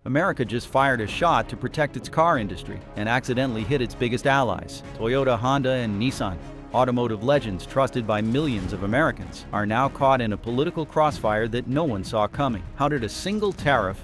America just fired a shot to protect its car industry and accidentally hit its biggest allies, Toyota, Honda, and Nissan. Automotive legends trusted by millions of Americans are now caught in a political crossfire that no one saw coming. How did a single tariff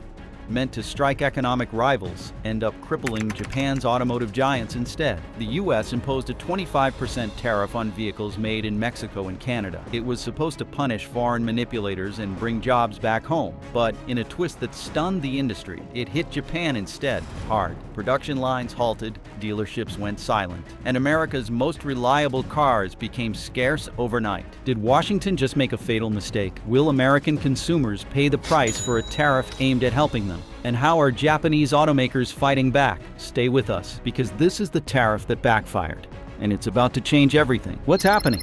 meant to strike economic rivals end up crippling Japan's automotive giants instead? The U.S. imposed a 25% tariff on vehicles made in Mexico and Canada. It was supposed to punish foreign manipulators and bring jobs back home, but in a twist that stunned the industry, it hit Japan instead hard. Production lines halted, dealerships went silent, and America's most reliable cars became scarce overnight. Did Washington just make a fatal mistake? Will American consumers pay the price for a tariff aimed at helping them? And how are Japanese automakers fighting back? Stay with us, because this is the tariff that backfired, and it's about to change everything. What's happening?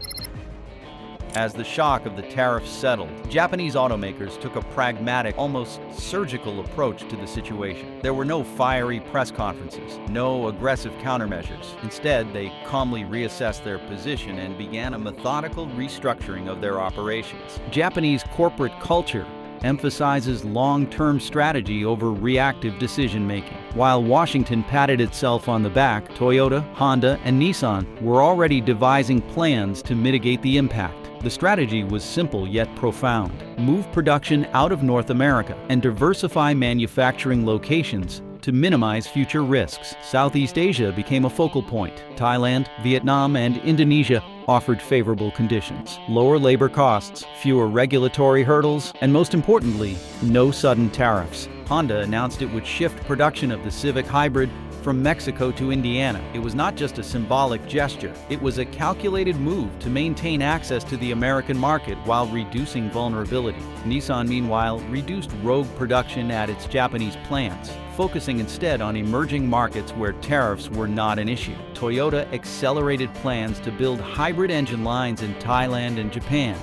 As the shock of the tariff settled, Japanese automakers took a pragmatic, almost surgical approach to the situation. There were no fiery press conferences, no aggressive countermeasures. Instead, they calmly reassessed their position and began a methodical restructuring of their operations. Japanese corporate culture emphasizes long-term strategy over reactive decision-making. While Washington patted itself on the back, Toyota, Honda, and Nissan were already devising plans to mitigate the impact. The strategy was simple yet profound. Move production out of North America and diversify manufacturing locations to minimize future risks. Southeast Asia became a focal point. Thailand, Vietnam, and Indonesia offered favorable conditions. Lower labor costs, fewer regulatory hurdles, and most importantly, no sudden tariffs. Honda announced it would shift production of the Civic Hybrid from Mexico to Indiana. It was not just a symbolic gesture, it was a calculated move to maintain access to the American market while reducing vulnerability. Nissan, meanwhile, reduced rogue production at its Japanese plants, focusing instead on emerging markets where tariffs were not an issue. Toyota accelerated plans to build hybrid engine lines in Thailand and Japan,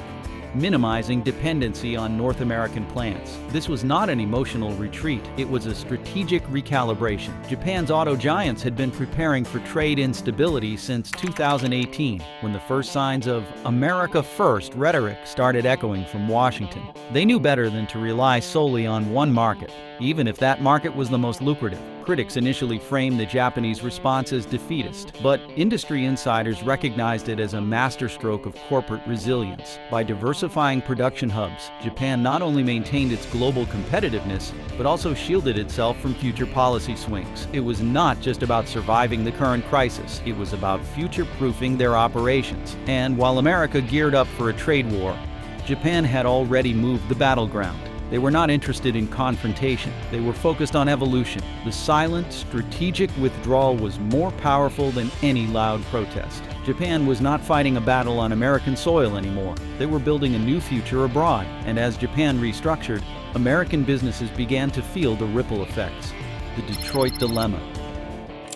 minimizing dependency on North American plants. This was not an emotional retreat, it was a strategic recalibration. Japan's auto giants had been preparing for trade instability since 2018, when the first signs of America First rhetoric started echoing from Washington. They knew better than to rely solely on one market, even if that market was the most lucrative. Critics initially framed the Japanese response as defeatist, but industry insiders recognized it as a masterstroke of corporate resilience. By diversifying production hubs, Japan not only maintained its global competitiveness, but also shielded itself from future policy swings. It was not just about surviving the current crisis, it was about future-proofing their operations. And while America geared up for a trade war, Japan had already moved the battleground. They were not interested in confrontation. They were focused on evolution. The silent, strategic withdrawal was more powerful than any loud protest. Japan was not fighting a battle on American soil anymore. They were building a new future abroad. And as Japan restructured, American businesses began to feel the ripple effects. The Detroit dilemma.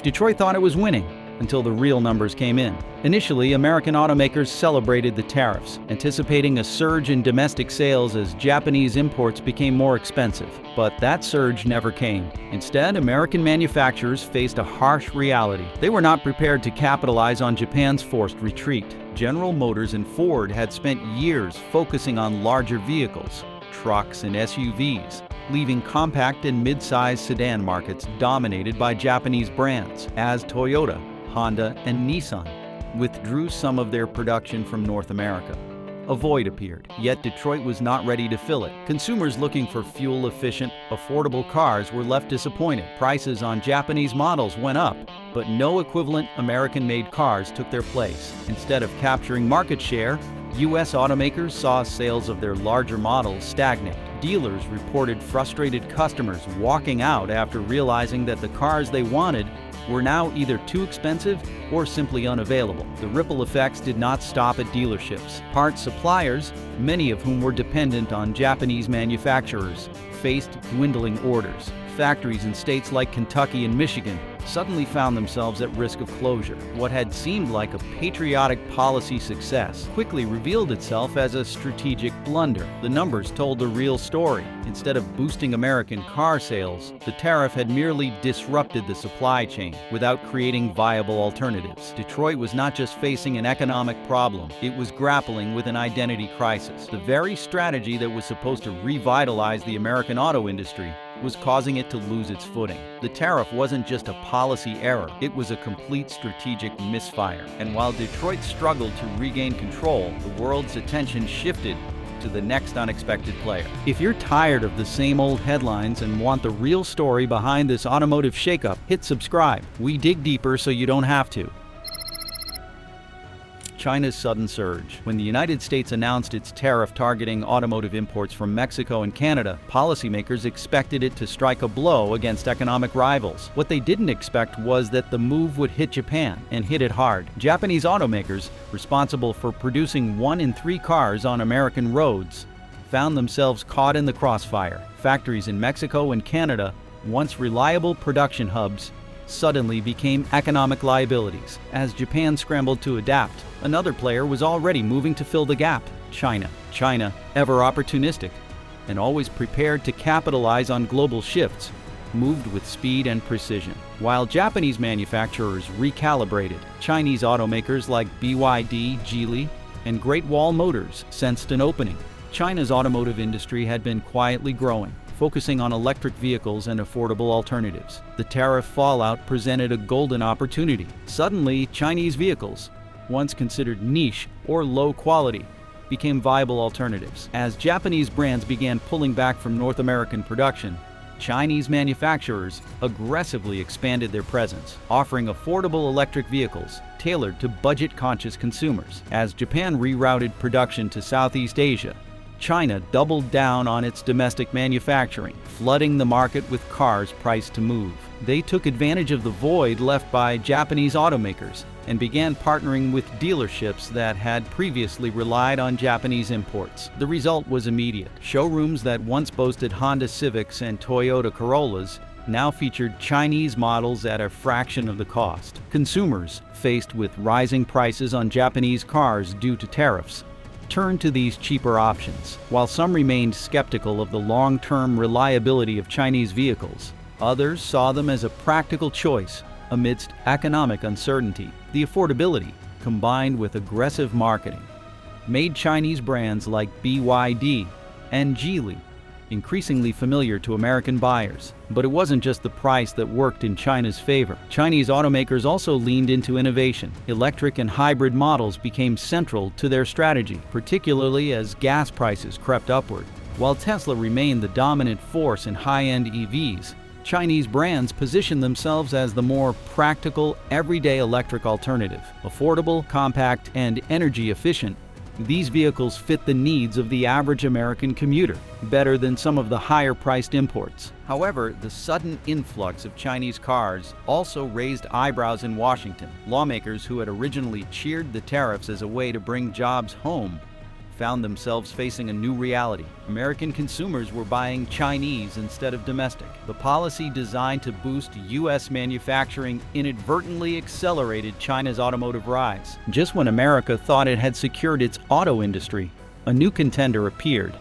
Detroit thought it was winning, until the real numbers came in. Initially, American automakers celebrated the tariffs, anticipating a surge in domestic sales as Japanese imports became more expensive. But that surge never came. Instead, American manufacturers faced a harsh reality. They were not prepared to capitalize on Japan's forced retreat. General Motors and Ford had spent years focusing on larger vehicles, trucks and SUVs, leaving compact and mid-sized sedan markets dominated by Japanese brands, as Toyota, Honda, and Nissan withdrew some of their production from North America. A void appeared, yet Detroit was not ready to fill it. Consumers looking for fuel-efficient, affordable cars were left disappointed. Prices on Japanese models went up, but no equivalent American-made cars took their place. Instead of capturing market share, U.S. automakers saw sales of their larger models stagnate. Dealers reported frustrated customers walking out after realizing that the cars they wanted were now either too expensive or simply unavailable. The ripple effects did not stop at dealerships. Parts suppliers, many of whom were dependent on Japanese manufacturers, faced dwindling orders. Factories in states like Kentucky and Michigan suddenly found themselves at risk of closure. What had seemed like a patriotic policy success quickly revealed itself as a strategic blunder. The numbers told the real story. Instead of boosting American car sales, the tariff had merely disrupted the supply chain without creating viable alternatives. Detroit was not just facing an economic problem, it was grappling with an identity crisis. The very strategy that was supposed to revitalize the American auto industry was causing it to lose its footing. The tariff wasn't just a policy error, it was a complete strategic misfire. And while Detroit struggled to regain control, the world's attention shifted to the next unexpected player. If you're tired of the same old headlines and want the real story behind this automotive shakeup, hit subscribe. We dig deeper so you don't have to. China's sudden surge. When the United States announced its tariff targeting automotive imports from Mexico and Canada, policymakers expected it to strike a blow against economic rivals. What they didn't expect was that the move would hit Japan, and hit it hard. Japanese automakers, responsible for producing 1 in 3 cars on American roads, found themselves caught in the crossfire. Factories in Mexico and Canada, once reliable production hubs, suddenly became economic liabilities. As Japan scrambled to adapt, another player was already moving to fill the gap: China. China, ever opportunistic and always prepared to capitalize on global shifts, moved with speed and precision. While Japanese manufacturers recalibrated, Chinese automakers like BYD, Geely, and Great Wall Motors sensed an opening. China's automotive industry had been quietly growing, focusing on electric vehicles and affordable alternatives. The tariff fallout presented a golden opportunity. Suddenly, Chinese vehicles, once considered niche or low quality, became viable alternatives. As Japanese brands began pulling back from North American production, Chinese manufacturers aggressively expanded their presence, offering affordable electric vehicles tailored to budget-conscious consumers. As Japan rerouted production to Southeast Asia, China doubled down on its domestic manufacturing, flooding the market with cars priced to move. They took advantage of the void left by Japanese automakers and began partnering with dealerships that had previously relied on Japanese imports. The result was immediate. Showrooms that once boasted Honda Civics and Toyota Corollas now featured Chinese models at a fraction of the cost. Consumers, faced with rising prices on Japanese cars due to tariffs, turned to these cheaper options. While some remained skeptical of the long-term reliability of Chinese vehicles, others saw them as a practical choice amidst economic uncertainty. The affordability, combined with aggressive marketing, made Chinese brands like BYD and Geely increasingly familiar to American buyers. But it wasn't just the price that worked in China's favor. Chinese automakers also leaned into innovation. Electric and hybrid models became central to their strategy, particularly as gas prices crept upward. While Tesla remained the dominant force in high-end EVs, Chinese brands positioned themselves as the more practical, everyday electric alternative. Affordable, compact, and energy efficient, these vehicles fit the needs of the average American commuter better than some of the higher-priced imports. However, the sudden influx of Chinese cars also raised eyebrows in Washington. Lawmakers who had originally cheered the tariffs as a way to bring jobs home found themselves facing a new reality. American consumers were buying Chinese instead of domestic. The policy designed to boost U.S. manufacturing inadvertently accelerated China's automotive rise. Just when America thought it had secured its auto industry, a new contender appeared: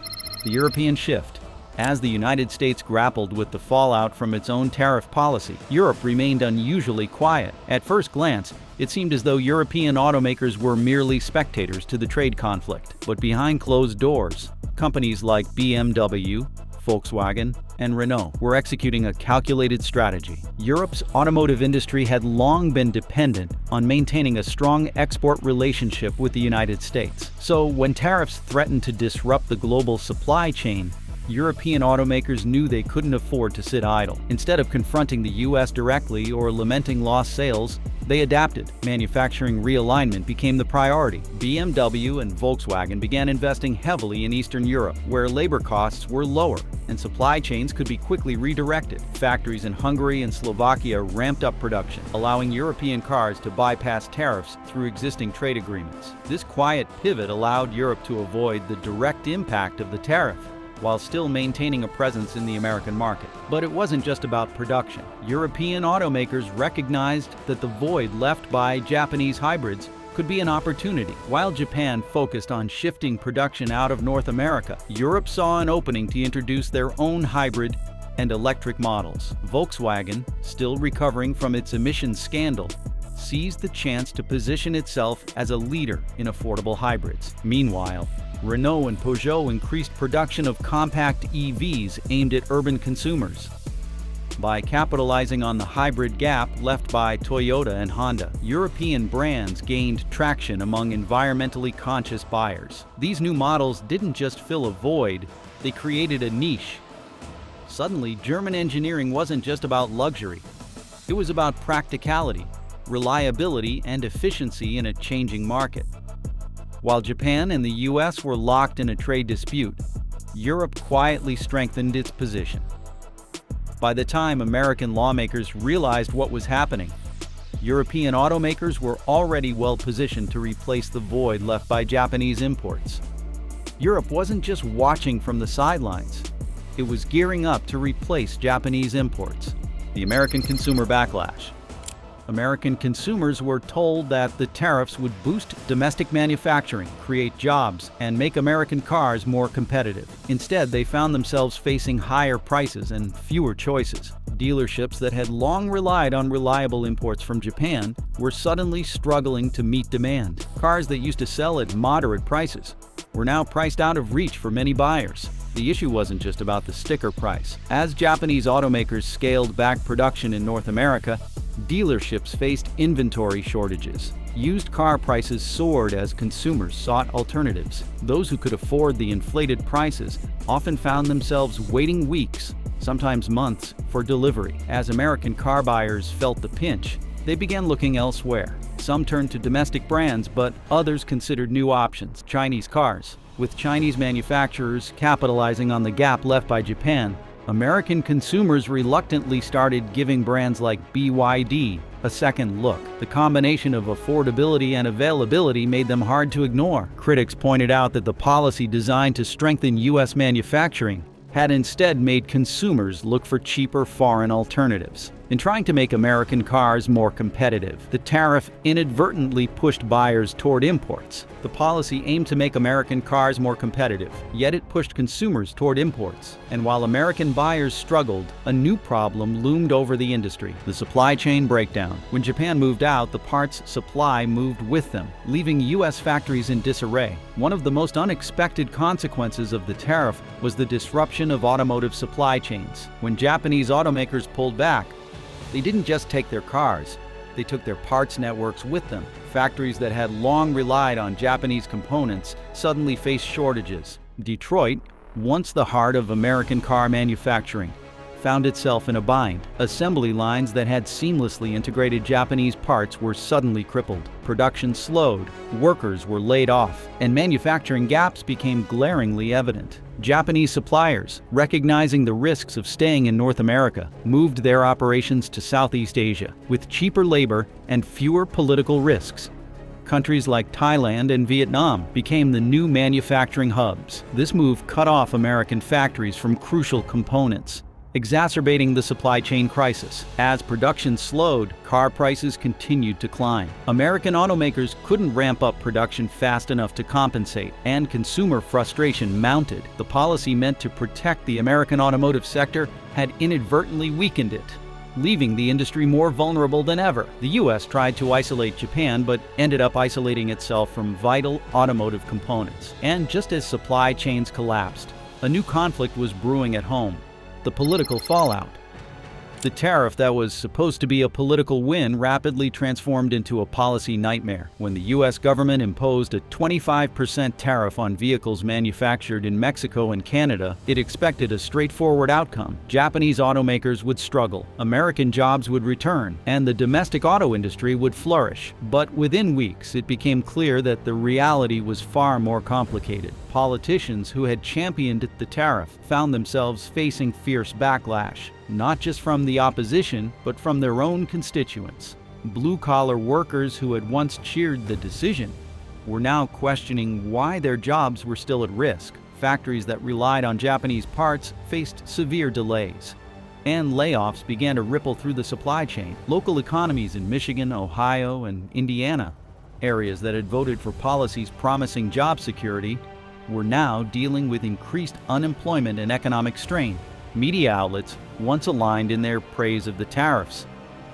the European shift. As the United States grappled with the fallout from its own tariff policy, Europe remained unusually quiet. At first glance, it seemed as though European automakers were merely spectators to the trade conflict. But behind closed doors, companies like BMW, Volkswagen, and Renault were executing a calculated strategy. Europe's automotive industry had long been dependent on maintaining a strong export relationship with the United States. So when tariffs threatened to disrupt the global supply chain, European automakers knew they couldn't afford to sit idle. Instead of confronting the U.S. directly or lamenting lost sales, they adapted. Manufacturing realignment became the priority. BMW and Volkswagen began investing heavily in Eastern Europe, where labor costs were lower and supply chains could be quickly redirected. Factories in Hungary and Slovakia ramped up production, allowing European cars to bypass tariffs through existing trade agreements. This quiet pivot allowed Europe to avoid the direct impact of the tariff, while still maintaining a presence in the American market. But it wasn't just about production. European automakers recognized that the void left by Japanese hybrids could be an opportunity. While Japan focused on shifting production out of North America, Europe saw an opening to introduce their own hybrid and electric models. Volkswagen, still recovering from its emissions scandal, seized the chance to position itself as a leader in affordable hybrids. Meanwhile, Renault and Peugeot increased production of compact EVs aimed at urban consumers. By capitalizing on the hybrid gap left by Toyota and Honda, European brands gained traction among environmentally conscious buyers. These new models didn't just fill a void, they created a niche. Suddenly, German engineering wasn't just about luxury. It was about practicality, reliability, and efficiency in a changing market. While Japan and the US were locked in a trade dispute, Europe quietly strengthened its position. By the time American lawmakers realized what was happening, European automakers were already well positioned to replace the void left by Japanese imports. Europe wasn't just watching from the sidelines, it was gearing up to replace Japanese imports. The American consumer backlash. American consumers were told that the tariffs would boost domestic manufacturing, create jobs, and make American cars more competitive. Instead, they found themselves facing higher prices and fewer choices. Dealerships that had long relied on reliable imports from Japan were suddenly struggling to meet demand. Cars that used to sell at moderate prices were now priced out of reach for many buyers. The issue wasn't just about the sticker price. As Japanese automakers scaled back production in North America, dealerships faced inventory shortages. Used car prices soared as consumers sought alternatives. Those who could afford the inflated prices often found themselves waiting weeks, sometimes months, for delivery. As American car buyers felt the pinch, they began looking elsewhere. Some turned to domestic brands, but others considered new options: Chinese cars. With Chinese manufacturers capitalizing on the gap left by Japan, American consumers reluctantly started giving brands like BYD a second look. The combination of affordability and availability made them hard to ignore. Critics pointed out that the policy designed to strengthen U.S. manufacturing had instead made consumers look for cheaper foreign alternatives. In trying to make American cars more competitive, the tariff inadvertently pushed buyers toward imports. The policy aimed to make American cars more competitive, yet it pushed consumers toward imports. And while American buyers struggled, a new problem loomed over the industry: the supply chain breakdown. When Japan moved out, the parts supply moved with them, leaving U.S. factories in disarray. One of the most unexpected consequences of the tariff was the disruption of automotive supply chains. When Japanese automakers pulled back, they didn't just take their cars, they took their parts networks with them. Factories that had long relied on Japanese components suddenly faced shortages. Detroit, once the heart of American car manufacturing, found itself in a bind. Assembly lines that had seamlessly integrated Japanese parts were suddenly crippled. Production slowed, workers were laid off, and manufacturing gaps became glaringly evident. Japanese suppliers, recognizing the risks of staying in North America, moved their operations to Southeast Asia with cheaper labor and fewer political risks. Countries like Thailand and Vietnam became the new manufacturing hubs. This move cut off American factories from crucial components, exacerbating the supply chain crisis. As production slowed, car prices continued to climb. American automakers couldn't ramp up production fast enough to compensate, and consumer frustration mounted. The policy meant to protect the American automotive sector had inadvertently weakened it, leaving the industry more vulnerable than ever. The U.S. tried to isolate Japan, but ended up isolating itself from vital automotive components. And just as supply chains collapsed, a new conflict was brewing at home: the political fallout. The tariff that was supposed to be a political win rapidly transformed into a policy nightmare. When the U.S. government imposed a 25% tariff on vehicles manufactured in Mexico and Canada, it expected a straightforward outcome. Japanese automakers would struggle, American jobs would return, and the domestic auto industry would flourish. But within weeks, it became clear that the reality was far more complicated. Politicians who had championed the tariff found themselves facing fierce backlash, not just from the opposition, but from their own constituents. Blue-collar workers who had once cheered the decision were now questioning why their jobs were still at risk. Factories that relied on Japanese parts faced severe delays, and layoffs began to ripple through the supply chain. Local economies in Michigan, Ohio, and Indiana, areas that had voted for policies promising job security, were now dealing with increased unemployment and economic strain. Media outlets, once aligned in their praise of the tariffs,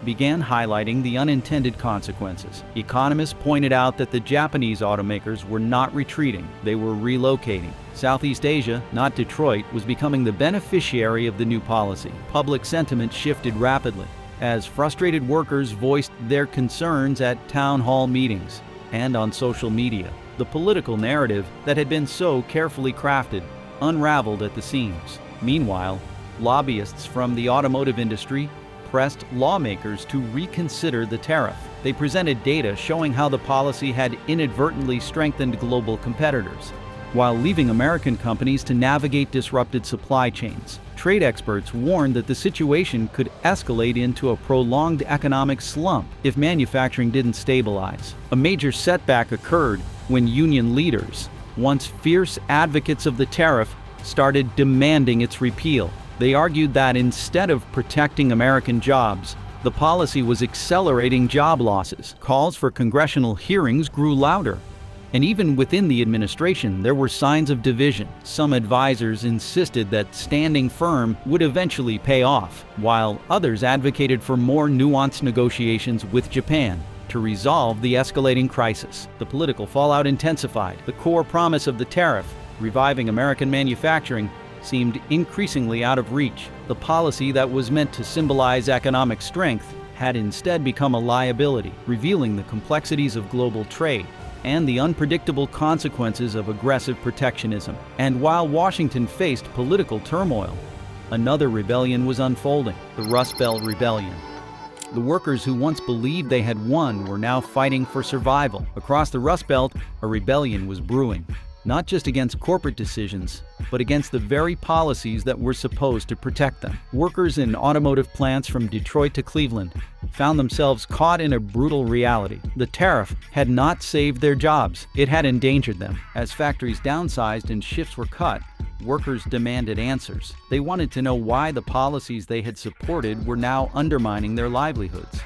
began highlighting the unintended consequences. Economists pointed out that the Japanese automakers were not retreating, they were relocating. Southeast Asia, not Detroit, was becoming the beneficiary of the new policy. Public sentiment shifted rapidly as frustrated workers voiced their concerns at town hall meetings and on social media. The political narrative that had been so carefully crafted unraveled at the seams. Meanwhile, lobbyists from the automotive industry pressed lawmakers to reconsider the tariff. They presented data showing how the policy had inadvertently strengthened global competitors, while leaving American companies to navigate disrupted supply chains. Trade experts warned that the situation could escalate into a prolonged economic slump if manufacturing didn't stabilize. A major setback occurred when union leaders, once fierce advocates of the tariff, started demanding its repeal. They argued that instead of protecting American jobs, the policy was accelerating job losses. Calls for congressional hearings grew louder. And even within the administration, there were signs of division. Some advisors insisted that standing firm would eventually pay off, while others advocated for more nuanced negotiations with Japan to resolve the escalating crisis. The political fallout intensified. The core promise of the tariff, reviving American manufacturing, seemed increasingly out of reach. The policy that was meant to symbolize economic strength had instead become a liability, revealing the complexities of global trade and the unpredictable consequences of aggressive protectionism. And while Washington faced political turmoil, another rebellion was unfolding, the Rust Belt Rebellion. The workers who once believed they had won were now fighting for survival. Across the Rust Belt, a rebellion was brewing, not just against corporate decisions, but against the very policies that were supposed to protect them. Workers in automotive plants from Detroit to Cleveland found themselves caught in a brutal reality. The tariff had not saved their jobs, it had endangered them. As factories downsized and shifts were cut, workers demanded answers. They wanted to know why the policies they had supported were now undermining their livelihoods.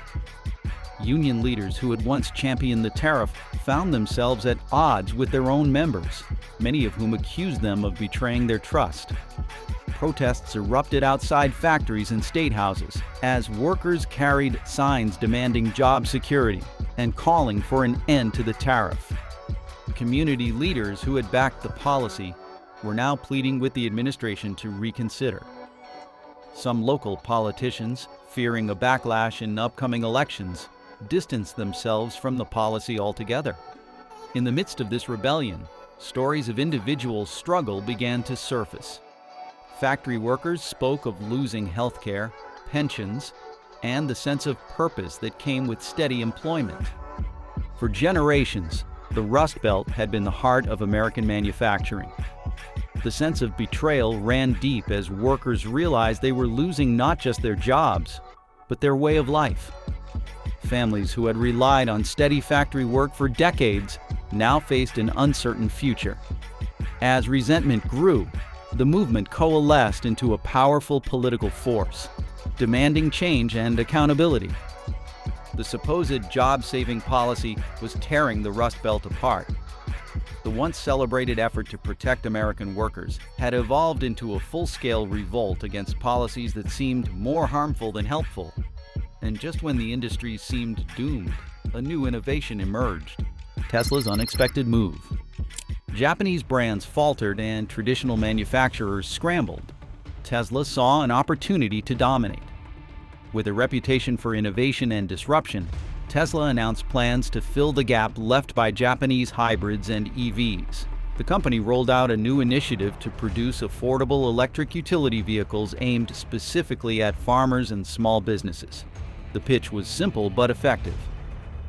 Union leaders who had once championed the tariff found themselves at odds with their own members, many of whom accused them of betraying their trust. Protests erupted outside factories and state houses as workers carried signs demanding job security and calling for an end to the tariff. Community leaders who had backed the policy were now pleading with the administration to reconsider. Some local politicians, fearing a backlash in upcoming elections, distanced themselves from the policy altogether. In the midst of this rebellion, stories of individual struggle began to surface. Factory workers spoke of losing health care, pensions, and the sense of purpose that came with steady employment. For generations, the Rust Belt had been the heart of American manufacturing. The sense of betrayal ran deep as workers realized they were losing not just their jobs, but their way of life. Families who had relied on steady factory work for decades now faced an uncertain future. As resentment grew, the movement coalesced into a powerful political force, demanding change and accountability. The supposed job-saving policy was tearing the Rust Belt apart. The once celebrated effort to protect American workers had evolved into a full-scale revolt against policies that seemed more harmful than helpful. And just when the industry seemed doomed, a new innovation emerged: Tesla's unexpected move. Japanese brands faltered and traditional manufacturers scrambled. Tesla saw an opportunity to dominate. With a reputation for innovation and disruption, Tesla announced plans to fill the gap left by Japanese hybrids and EVs. The company rolled out a new initiative to produce affordable electric utility vehicles aimed specifically at farmers and small businesses. The pitch was simple but effective: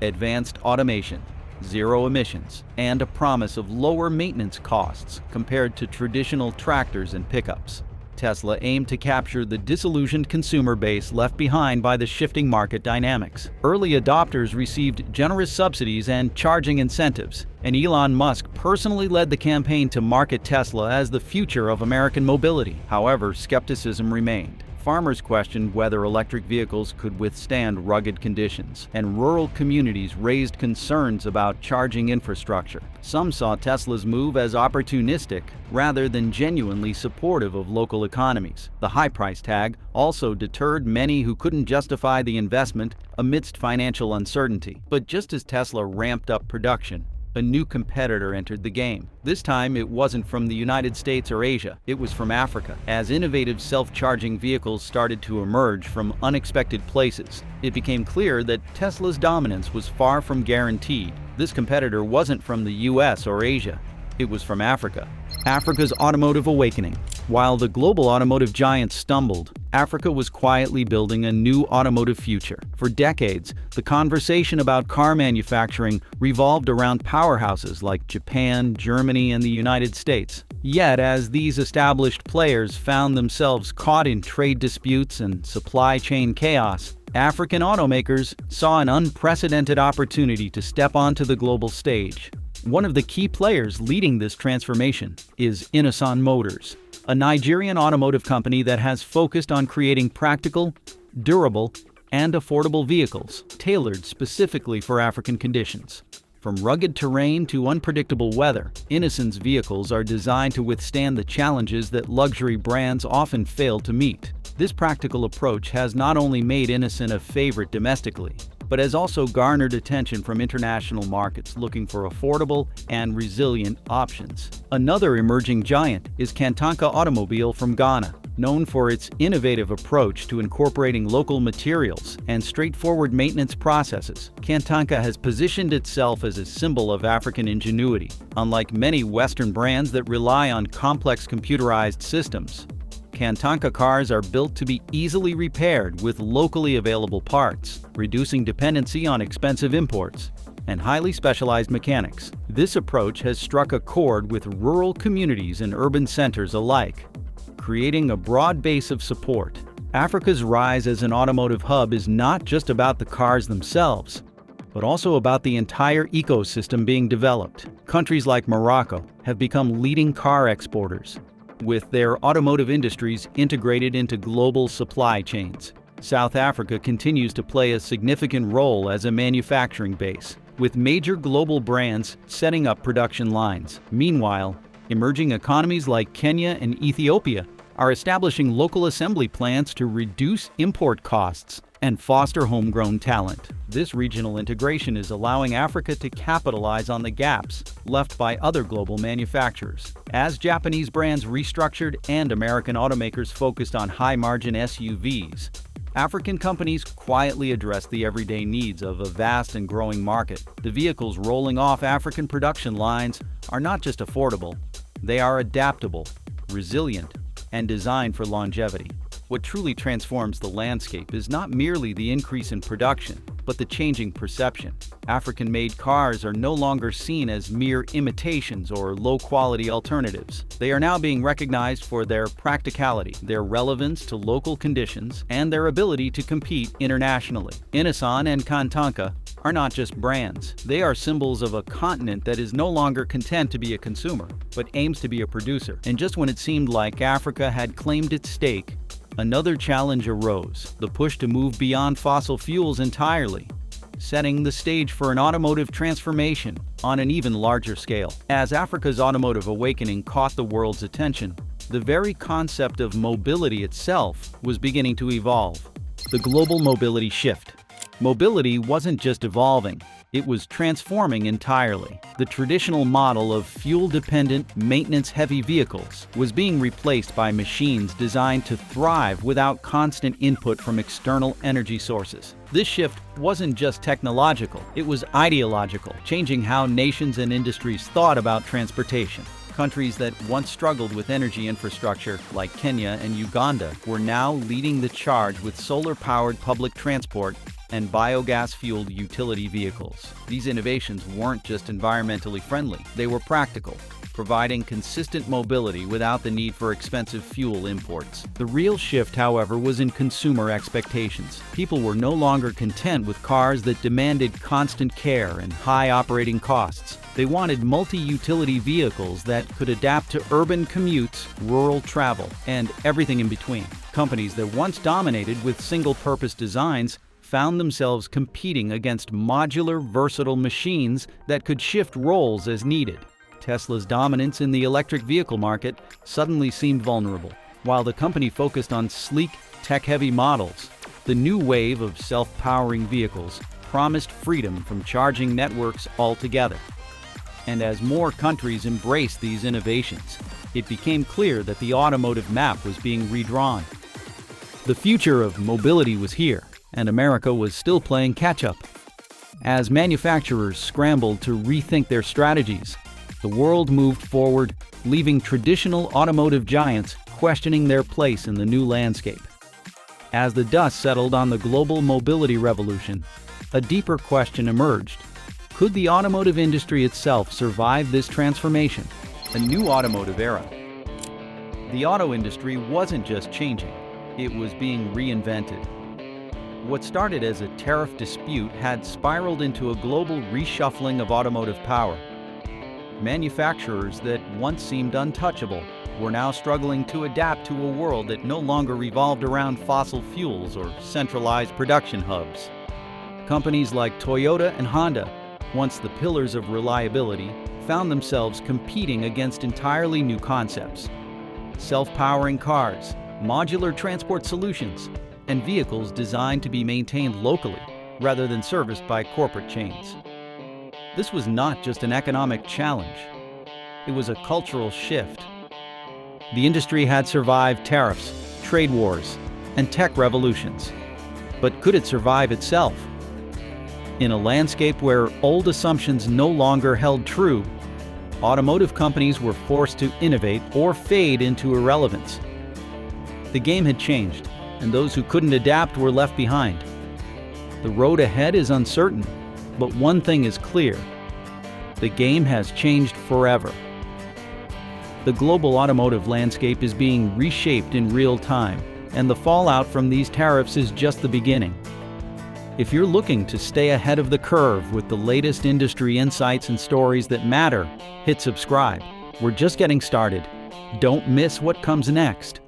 advanced automation, zero emissions, and a promise of lower maintenance costs compared to traditional tractors and pickups. Tesla aimed to capture the disillusioned consumer base left behind by the shifting market dynamics. Early adopters received generous subsidies and charging incentives, and Elon Musk personally led the campaign to market Tesla as the future of American mobility. However, skepticism remained. Farmers questioned whether electric vehicles could withstand rugged conditions, and rural communities raised concerns about charging infrastructure. Some saw Tesla's move as opportunistic rather than genuinely supportive of local economies. The high price tag also deterred many who couldn't justify the investment amidst financial uncertainty. But just as Tesla ramped up production, a new competitor entered the game. This time, it wasn't from the United States or Asia, it was from Africa. As innovative self-charging vehicles started to emerge from unexpected places, it became clear that Tesla's dominance was far from guaranteed. This competitor wasn't from the US or Asia, it was from Africa. Africa's automotive awakening. While the global automotive giants stumbled, Africa was quietly building a new automotive future. For decades, the conversation about car manufacturing revolved around powerhouses like Japan, Germany, and the United States. Yet, as these established players found themselves caught in trade disputes and supply chain chaos, African automakers saw an unprecedented opportunity to step onto the global stage. One of the key players leading this transformation is Nissan Motors, a Nigerian automotive company that has focused on creating practical, durable, and affordable vehicles tailored specifically for African conditions. From rugged terrain to unpredictable weather, Nissan's vehicles are designed to withstand the challenges that luxury brands often fail to meet. This practical approach has not only made Nissan a favorite domestically, but has also garnered attention from international markets looking for affordable and resilient options. Another emerging giant is Kantanka Automobile from Ghana. Known for its innovative approach to incorporating local materials and straightforward maintenance processes, Kantanka has positioned itself as a symbol of African ingenuity. Unlike many Western brands that rely on complex computerized systems, Kantanka cars are built to be easily repaired with locally available parts, reducing dependency on expensive imports and highly specialized mechanics. This approach has struck a chord with rural communities and urban centers alike, creating a broad base of support. Africa's rise as an automotive hub is not just about the cars themselves, but also about the entire ecosystem being developed. Countries like Morocco have become leading car exporters, with their automotive industries integrated into global supply chains. South Africa continues to play a significant role as a manufacturing base, with major global brands setting up production lines. Meanwhile, emerging economies like Kenya and Ethiopia are establishing local assembly plants to reduce import costs and foster homegrown talent. This regional integration is allowing Africa to capitalize on the gaps left by other global manufacturers. As Japanese brands restructured and American automakers focused on high-margin SUVs, African companies quietly addressed the everyday needs of a vast and growing market. The vehicles rolling off African production lines are not just affordable, they are adaptable, resilient, and designed for longevity. What truly transforms the landscape is not merely the increase in production, but the changing perception. African-made cars are no longer seen as mere imitations or low-quality alternatives. They are now being recognized for their practicality, their relevance to local conditions, and their ability to compete internationally. Nissan and Kantanka are not just brands. They are symbols of a continent that is no longer content to be a consumer, but aims to be a producer. And just when it seemed like Africa had claimed its stake, another challenge arose: the push to move beyond fossil fuels entirely, setting the stage for an automotive transformation on an even larger scale. As Africa's automotive awakening caught the world's attention, the very concept of mobility itself was beginning to evolve. The global mobility shift. Mobility wasn't just evolving, it was transforming entirely. The traditional model of fuel-dependent, maintenance-heavy vehicles was being replaced by machines designed to thrive without constant input from external energy sources. This shift wasn't just technological, it was ideological, changing how nations and industries thought about transportation. Countries that once struggled with energy infrastructure, like Kenya and Uganda, were now leading the charge with solar-powered public transport and biogas-fueled utility vehicles. These innovations weren't just environmentally friendly, they were practical, providing consistent mobility without the need for expensive fuel imports. The real shift, however, was in consumer expectations. People were no longer content with cars that demanded constant care and high operating costs. They wanted multi-utility vehicles that could adapt to urban commutes, rural travel, and everything in between. Companies that once dominated with single-purpose designs found themselves competing against modular, versatile machines that could shift roles as needed. Tesla's dominance in the electric vehicle market suddenly seemed vulnerable. While the company focused on sleek, tech-heavy models, the new wave of self-powering vehicles promised freedom from charging networks altogether. And as more countries embraced these innovations, it became clear that the automotive map was being redrawn. The future of mobility was here, and America was still playing catch-up. As manufacturers scrambled to rethink their strategies, the world moved forward, leaving traditional automotive giants questioning their place in the new landscape. As the dust settled on the global mobility revolution, a deeper question emerged. Could the automotive industry itself survive this transformation? A new automotive era. The auto industry wasn't just changing, it was being reinvented. What started as a tariff dispute had spiraled into a global reshuffling of automotive power. Manufacturers that once seemed untouchable were now struggling to adapt to a world that no longer revolved around fossil fuels or centralized production hubs. Companies like Toyota and Honda, once the pillars of reliability, found themselves competing against entirely new concepts: self-powering cars, modular transport solutions, and vehicles designed to be maintained locally rather than serviced by corporate chains. This was not just an economic challenge, it was a cultural shift. The industry had survived tariffs, trade wars, and tech revolutions. But could it survive itself? In a landscape where old assumptions no longer held true, automotive companies were forced to innovate or fade into irrelevance. The game had changed, and those who couldn't adapt were left behind. The road ahead is uncertain, but one thing is clear: the game has changed forever. The global automotive landscape is being reshaped in real time, and the fallout from these tariffs is just the beginning. If you're looking to stay ahead of the curve with the latest industry insights and stories that matter, hit subscribe. We're just getting started. Don't miss what comes next.